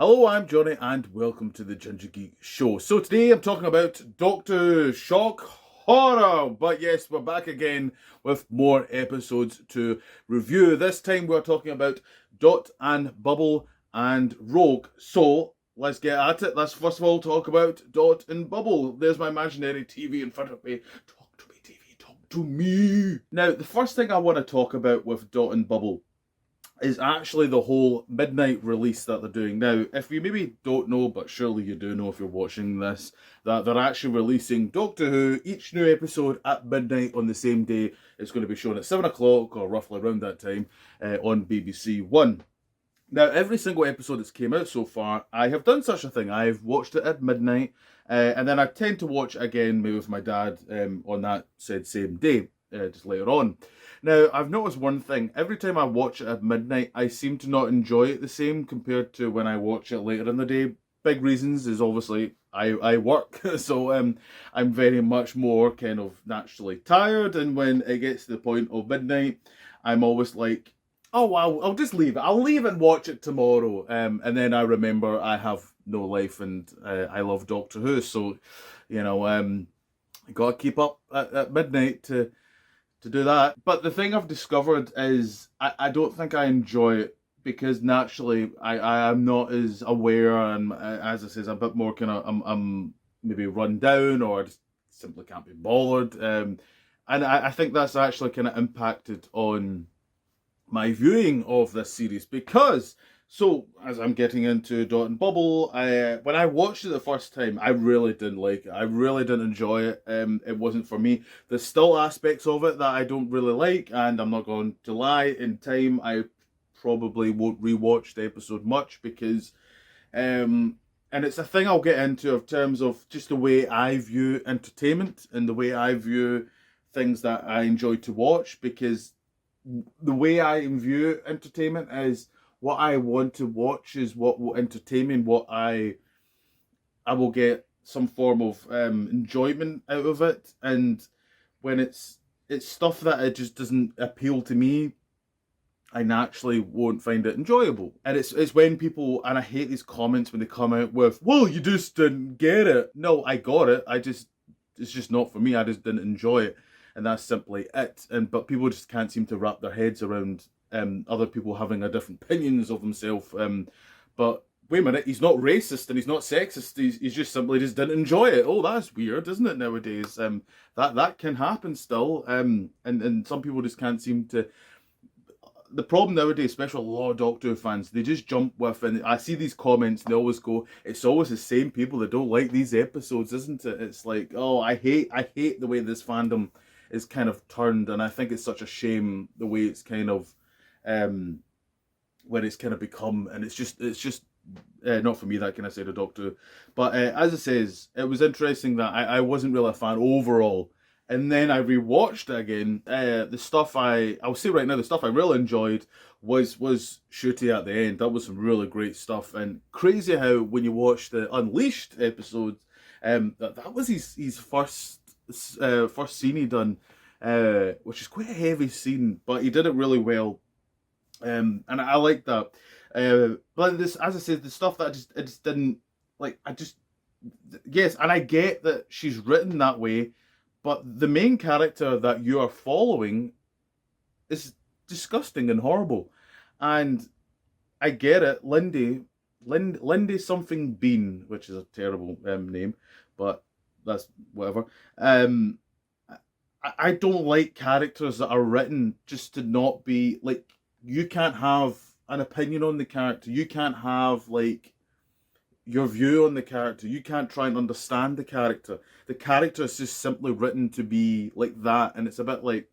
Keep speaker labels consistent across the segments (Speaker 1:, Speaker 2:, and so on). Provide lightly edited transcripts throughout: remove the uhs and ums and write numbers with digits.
Speaker 1: Hello, I'm Johnny, and welcome to the Ginger Geek Show. So today I'm talking about Doctor Shock Horror. But yes, we're back again with more episodes to review. This time we're talking about Dot and Bubble and Rogue. So let's get at it. Let's first of all talk about Dot and Bubble. There's my imaginary TV in front of me. Talk to me, TV, talk to me. Now, the first thing I want to talk about with Dot and Bubble is actually the whole midnight release that they're doing. Now, if you maybe don't know, but surely you do know if you're watching this, that they're actually releasing Doctor Who, each new episode at midnight on the same day. It's going to be shown at 7 o'clock, or roughly around that time, on BBC One. Now, every single episode that's came out so far, I have done such a thing. I've watched it at midnight, and then I tend to watch it again, maybe with my dad, on that said same day, just later on. Now, I've noticed one thing. Every time I watch it at midnight, I seem to not enjoy it the same compared to when I watch it later in the day. Big reasons is obviously I work, so I'm very much more kind of naturally tired, and when it gets to the point of midnight, I'm always like, oh, well, I'll just leave it. I'll leave and watch it tomorrow. And then I remember I have no life, and I love Doctor Who, so, you know, I gotta keep up at midnight to do that. But the thing I've discovered is I don't think I enjoy it because naturally I am not as aware, and as I says, I'm a bit more kind of I'm maybe run down, or just simply can't be bothered. And I think that's actually kind of impacted on my viewing of this series because, so as I'm getting into Dot and Bubble, when I watched it the first time, I really didn't like it. I really didn't enjoy it. It wasn't for me. There's still aspects of it that I don't really like, and I'm not going to lie. In time, I probably won't rewatch the episode much because, and it's a thing I'll get into in terms of just the way I view entertainment and the way I view things that I enjoy to watch, because the way I view entertainment is what I want to watch is what will entertain me, what I will get some form of enjoyment out of it. And when it's stuff that it just doesn't appeal to me, I naturally won't find it enjoyable. And it's when people, and I hate these comments when they come out with, well, you just didn't get it. No, I got it. It's just not for me. I just didn't enjoy it. And that's simply it. But people just can't seem to wrap their heads around other people having a different opinions of themselves. But wait a minute, he's not racist and he's not sexist. He's just simply just didn't enjoy it. Oh, that's weird, isn't it, nowadays? That can happen still. And some people just can't seem to. The problem nowadays, especially a lot of Doctor Who fans, they just jump with, and I see these comments and they always go, it's always the same people that don't like these episodes, isn't it? It's like, oh, I hate the way this fandom is kind of turned, and I think it's such a shame the way it's kind of when it's kind of become, and it's just not for me, that kind of side of Doctor Who. But as it says, it was interesting that I wasn't really a fan overall, and then I rewatched it again. The stuff I'll say right now, the stuff I really enjoyed was Shooty at the end. That was some really great stuff, and crazy how when you watch the Unleashed episodes, that was his first scene he done, which is quite a heavy scene, but he did it really well, and I like that. But this, as I said, the stuff that I just didn't like. Yes, and I get that she's written that way, but the main character that you are following is disgusting and horrible, and I get it. Lindy something Bean, which is a terrible name, but that's whatever. I don't like characters that are written just to not be like, you can't have an opinion on the character. You can't have like your view on the character. You can't try and understand the character. The character is just simply written to be like that, and it's a bit like,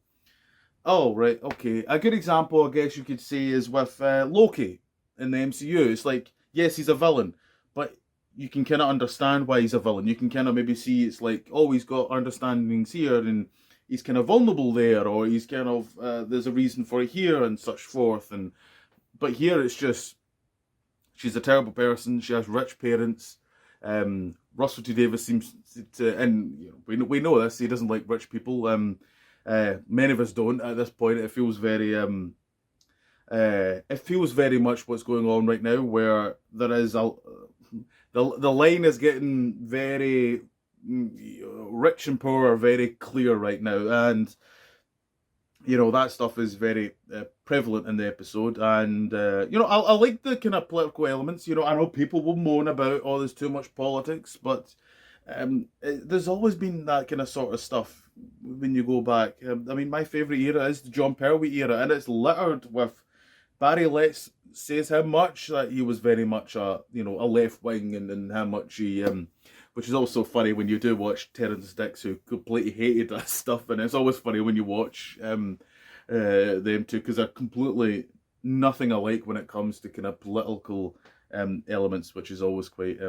Speaker 1: oh right, okay. A good example, I guess you could say, is with Loki in the MCU. It's like, yes, he's a villain, but you can kind of understand why he's a villain. You can kind of maybe see it's like, oh, he's got understandings here, and he's kind of vulnerable there, or he's kind of there's a reason for it here, and such forth. And but here it's just, she's a terrible person. She has rich parents. Russell T Davies seems to, and you know, we know this. He doesn't like rich people. Many of us don't at this point. It feels very It feels very much what's going on right now, where there is the line is getting very rich and poor are very clear right now, and that stuff is very prevalent in the episode. And I like the kind of political elements. I know people will moan about, oh, there's too much politics, but there's always been that kind of sort of stuff when you go back. I mean, my favourite era is the John Pertwee era, and it's littered with Barry Letts says how much that he was very much a left wing, and how much he which is also funny when you do watch Terrance Dicks, who completely hated that stuff, and it's always funny when you watch them two, because they're completely nothing alike when it comes to kind of political elements, which is always quite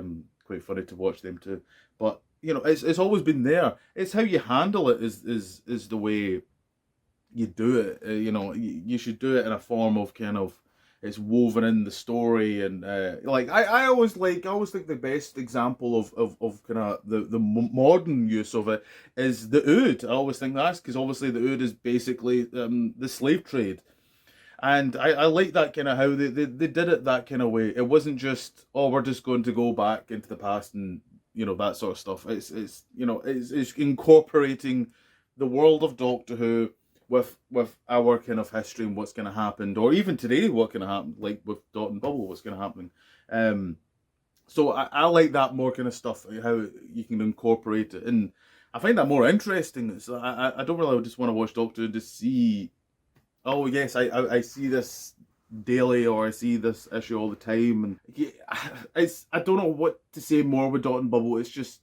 Speaker 1: funny to watch them two. But it's always been there. It's how you handle it is the way you do it. You should do it in a form of kind of, it's woven in the story, and I always think the best example of kind of the modern use of it is the Ood. I always think that's because obviously the Ood is basically the slave trade, and I like that kind of how they did it that kind of way. It wasn't just, oh, we're just going to go back into the past and that sort of stuff. It's incorporating the world of Doctor Who with our kind of history and what's going to happen, or even today what can happen, like with Dot and Bubble, what's going to happen. So I like that more kind of stuff, how you can incorporate it, and I find that more interesting. So I don't really just want to watch Doctor Who to see, oh yes, I see this daily, or I see this issue all the time, and I don't know what to say more with Dot and Bubble. It just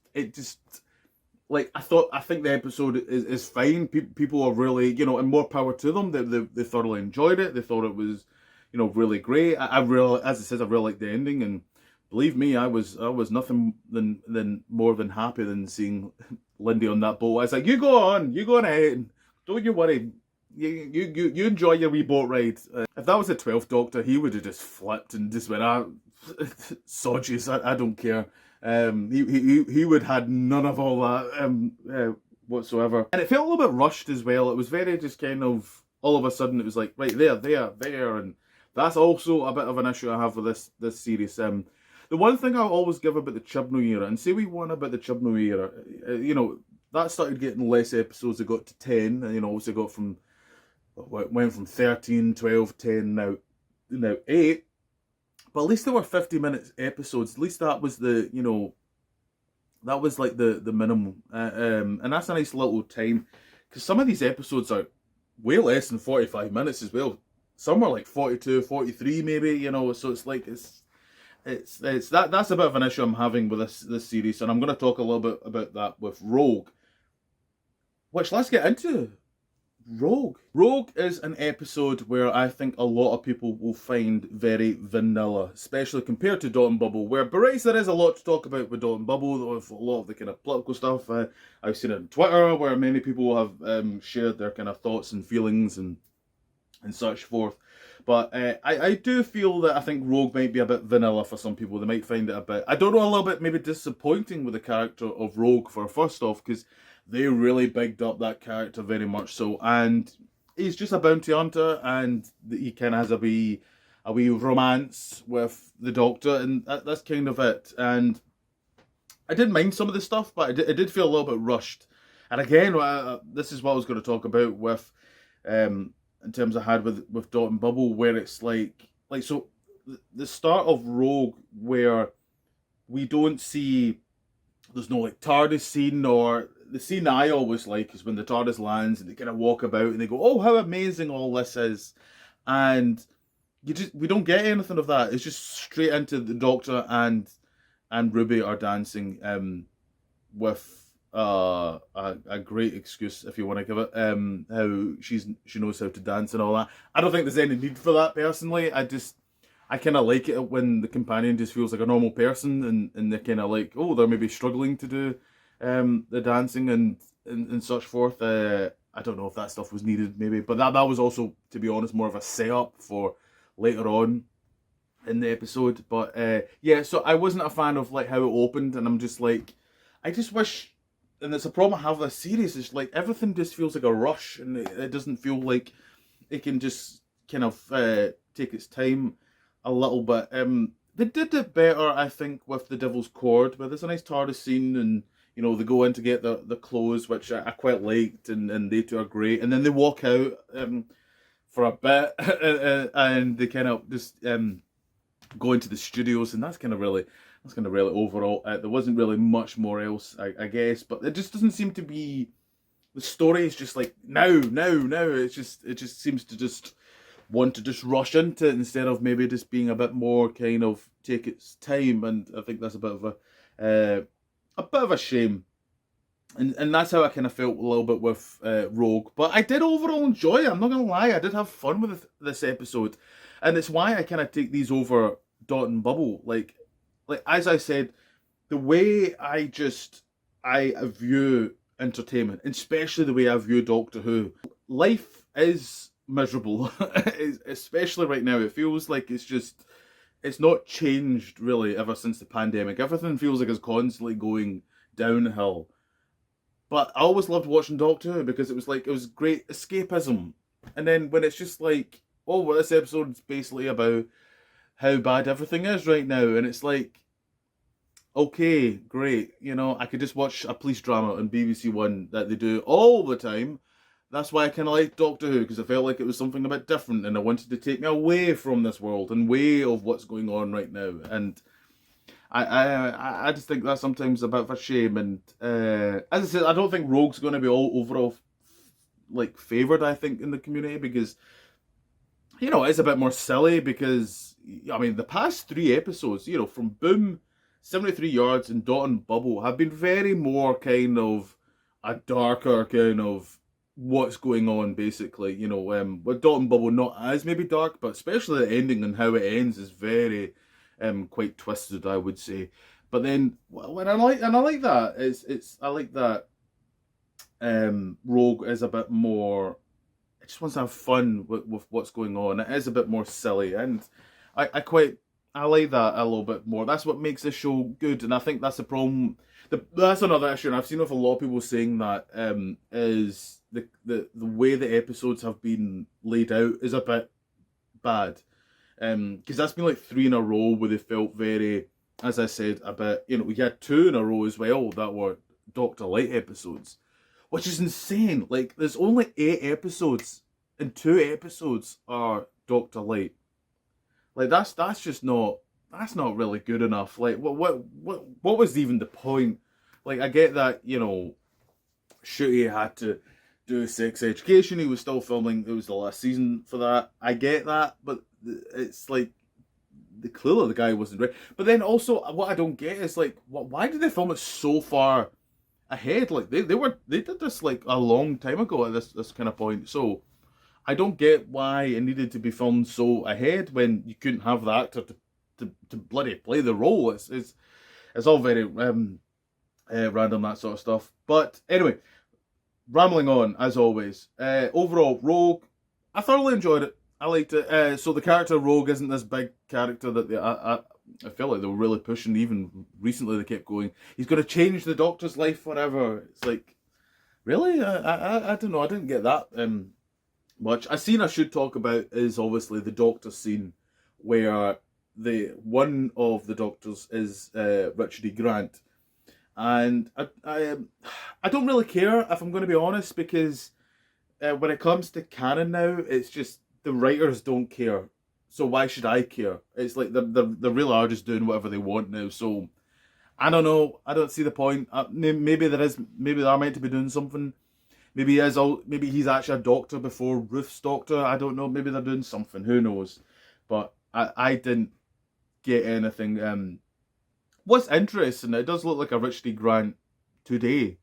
Speaker 1: like, I think the episode is fine. People are really, and more power to them. They thoroughly enjoyed it. They thought it was, really great. I really, as it says, I really liked the ending, and believe me, I was nothing than more than happy than seeing Lindy on that boat. I was like, you go on ahead, don't you worry. You enjoy your wee boat ride. If that was the 12th Doctor, he would have just flipped and just went, sodges, I don't care. He would had none of all that whatsoever, and it felt a little bit rushed as well. It was very just kind of, all of a sudden it was like, right there, and that's also a bit of an issue I have with this series. The one thing I'll always give about the Chibnall era, and say we won about the Chibnall era, that started getting less episodes. It got to 10, and also got from, went from 13, 12, 10, now 8. But at least there were 50-minute episodes. At least that was the, that was like the minimum. And that's a nice little time. Because some of these episodes are way less than 45 minutes as well. Some are like 42, 43 maybe, so it's like, that's a bit of an issue I'm having with this series. And I'm going to talk a little bit about that with Rogue. Which, let's get into Rogue. Rogue is an episode where I think a lot of people will find very vanilla, especially compared to Dot and Bubble, where berates there is a lot to talk about with Dot and Bubble, with a lot of the kind of political stuff. I've seen it on Twitter where many people have shared their kind of thoughts and feelings and such forth. But I do feel that I think Rogue might be a bit vanilla for some people. They might find it a bit, I don't know, a little bit maybe disappointing with the character of Rogue, for first off, because they really bigged up that character very much so, and he's just a bounty hunter, and he kind of has a wee romance with the Doctor, and that's kind of it. And I didn't mind some of the stuff, but it did feel a little bit rushed. And again, this is what I was going to talk about with, in terms I had with Dot and Bubble, where it's like so the start of Rogue, where we don't see, there's no like TARDIS scene, or the scene I always like is when the TARDIS lands and they kind of walk about and they go, oh, how amazing all this is. And we don't get anything of that. It's just straight into the Doctor and Ruby are dancing with a great excuse, if you want to give it, how she knows how to dance and all that. I don't think there's any need for that personally. I kind of like it when the companion just feels like a normal person, and they're kind of like, oh, they're maybe struggling to do the dancing and such forth. I don't know if that stuff was needed maybe, but that was also, to be honest, more of a setup for later on in the episode. But yeah, so I wasn't a fan of like how it opened, and I'm just like, I just wish, and it's a problem I have with this series, is like everything just feels like a rush, and it doesn't feel like it can just kind of take its time a little bit. They did it better, I think, with the Devil's Cord, where there's a nice TARDIS scene, and they go in to get the clothes, which I quite liked, and they two are great, and then they walk out for a bit, and they kind of just go into the studios, and that's kind of really overall. There wasn't really much more else, I guess, but it just doesn't seem to be. The story is just like now. It just seems to just want to just rush into it instead of maybe just being a bit more kind of take its time, and I think that's a bit of a shame. And that's how I kind of felt a little bit with Rogue. But I did overall enjoy it. I'm not gonna lie, I did have fun with this episode, and it's why I kind of take these over Dot and Bubble. Like as I said, the way I view entertainment, especially the way I view Doctor Who, life is miserable, especially right now. It feels like it's not changed really ever since the pandemic. Everything feels like it's constantly going downhill. But I always loved watching Doctor Who because it was great escapism. And then when it's just like, oh, well, this episode's basically about how bad everything is right now, and it's like, okay, great. I could just watch a police drama on BBC One that they do all the time. That's why I kind of liked Doctor Who, because I felt like it was something a bit different, and I wanted to take me away from this world and way of what's going on right now. And I just think that's sometimes a bit of a shame. And as I said, I don't think Rogue's going to be all overall favoured, I think, in the community, because it's a bit more silly. Because I mean, the past 3 episodes, from Boom, 73 Yards, and Dot and Bubble have been very more kind of a darker kind of what's going on, basically. With Dot and Bubble not as maybe dark, but especially the ending and how it ends is very quite twisted, I would say. But then when I like that, I like that Rogue is a bit more, it just wants to have fun with what's going on. It is a bit more silly, and I like that a little bit more. That's what makes this show good, and I think that's the problem. That's another issue, and I've seen with a lot of people saying that is the way the episodes have been laid out is a bit bad. Because that's been like 3 in a row where they felt very, as I said, a bit. We had 2 in a row as well that were Doctor Light episodes, which is insane. Like, there's only 8 episodes, and 2 episodes are Doctor Light. Like, that's just not really good enough. Like, what was even the point? Like, I get that, Ncuti had to do Sex Education. He was still filming. It was the last season for that. I get that, but it's like clearly the guy wasn't ready. But then also, what I don't get is like, why did they film it so far ahead? Like they did this like a long time ago at this kind of point. So I don't get why it needed to be filmed so ahead when you couldn't have the actor to bloody play the role. It's all very random, that sort of stuff. But anyway, rambling on as always. Overall, Rogue, I thoroughly enjoyed it. I liked it. So the character Rogue isn't this big character that I feel like they were really pushing. Even recently, they kept going, he's going to change the Doctor's life forever. It's like, really? I don't know. I didn't get that much. A scene I should talk about is obviously the Doctor scene, where one of the Doctors is Richard E. Grant, and I don't really care, if I'm going to be honest, because when it comes to canon now, it's just the writers don't care. So why should I care? It's like the real artists doing whatever they want now. So I don't know. I don't see the point. Maybe they are meant to be doing something. Maybe he's actually a doctor before Ruth's Doctor. I don't know. Maybe they're doing something. Who knows? But I didn't get anything. What's interesting, it does look like a Richard E. Grant today.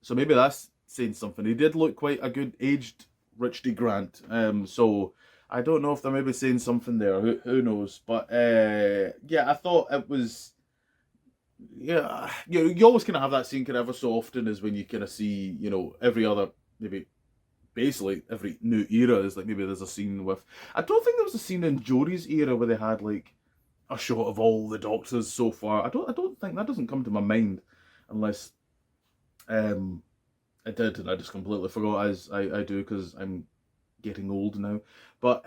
Speaker 1: So maybe that's saying something. He did look quite a good aged Richard E. Grant. So I don't know if they're maybe saying something there. Who knows? But yeah, I thought it was. Yeah, you always kind of have that scene kind of ever so often, is when you kind of see, every other, maybe basically every new era is like, maybe there's a scene with. I don't think there was a scene in Jodie's era where they had like a shot of all the Doctors so far. I don't think that doesn't come to my mind, unless I did and I just completely forgot, as I do because I'm getting old now. But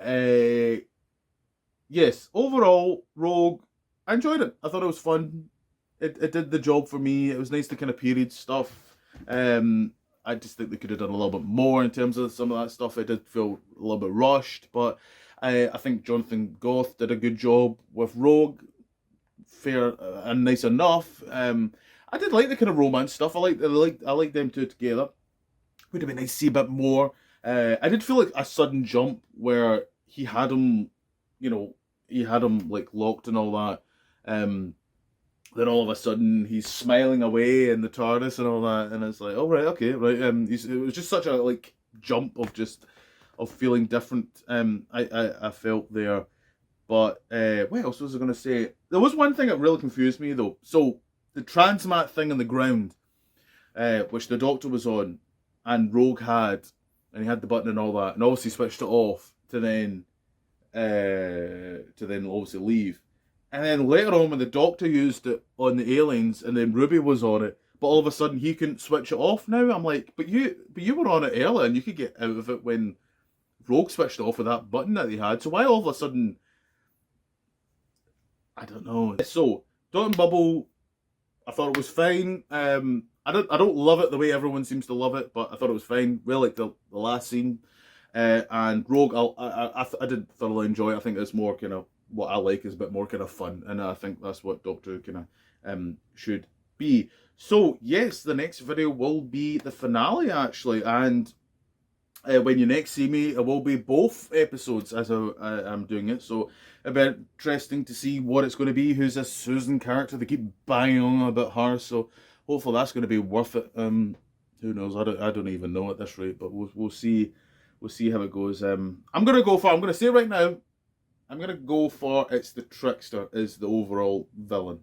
Speaker 1: yes, overall, Rogue, I enjoyed it. I thought it was fun. It did the job for me. It was nice to kind of period stuff. I just think they could have done a little bit more in terms of some of that stuff. It did feel a little bit rushed, but I think Jonathan Goff did a good job with Rogue. Fair and nice enough. I did like the kind of romance stuff. I like them two together. Would have been nice to see a bit more. I did feel like a sudden jump where he had him, you know, he had him like locked and all that. Then all of a sudden he's smiling away in the TARDIS and all that, and it's like, oh right, okay, right. It was just such a like jump of just of feeling different. I felt there, but what else was I going to say? There was one thing that really confused me though. So the transmat thing on the ground, which the Doctor was on, and Rogue had, and he had the button and all that, and obviously switched it off to then obviously leave. And then later on, when the Doctor used it on the aliens, and then Ruby was on it, but all of a sudden he couldn't switch it off now. I'm like, but you were on it earlier, and you could get out of it when Rogue switched it off with that button that he had. So why all of a sudden? I don't know. So Dot and Bubble, I thought it was fine. I don't love it the way everyone seems to love it, but I thought it was fine. Really like the last scene. And Rogue, I did thoroughly enjoy it. I think it's more kind of what I like is a bit more kind of fun, and I think that's what Doctor Who kind of should be. So yes, the next video will be the finale actually, and when you next see me, it will be both episodes as I'm doing it. So it'll be interesting to see what it's going to be. Who's this Susan character? They keep banging on about her, so hopefully that's going to be worth it. Who knows? I don't even know at this rate, but we'll see. We'll see how it goes. I'm going to say right now, I'm going to go for it's the Trickster is the overall villain.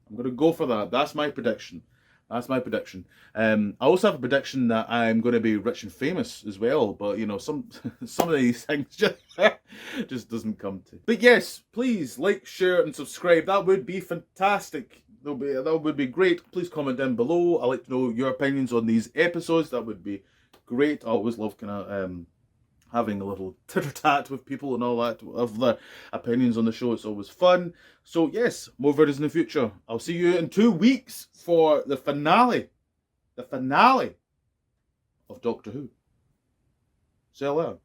Speaker 1: I'm going to go for that. That's my prediction. That's my prediction. I also have a prediction that I'm going to be rich and famous as well, but you know, some of these things just doesn't come to. But yes, please like, share, and subscribe. That would be fantastic. That would be great. Please comment down below. I'd like to know your opinions on these episodes. That would be great. I always love kind of having a little titter-tat with people and all that, of their opinions on the show. It's always fun. So yes, more videos in the future. I'll see you in 2 weeks for the finale. The finale of Doctor Who. See you later.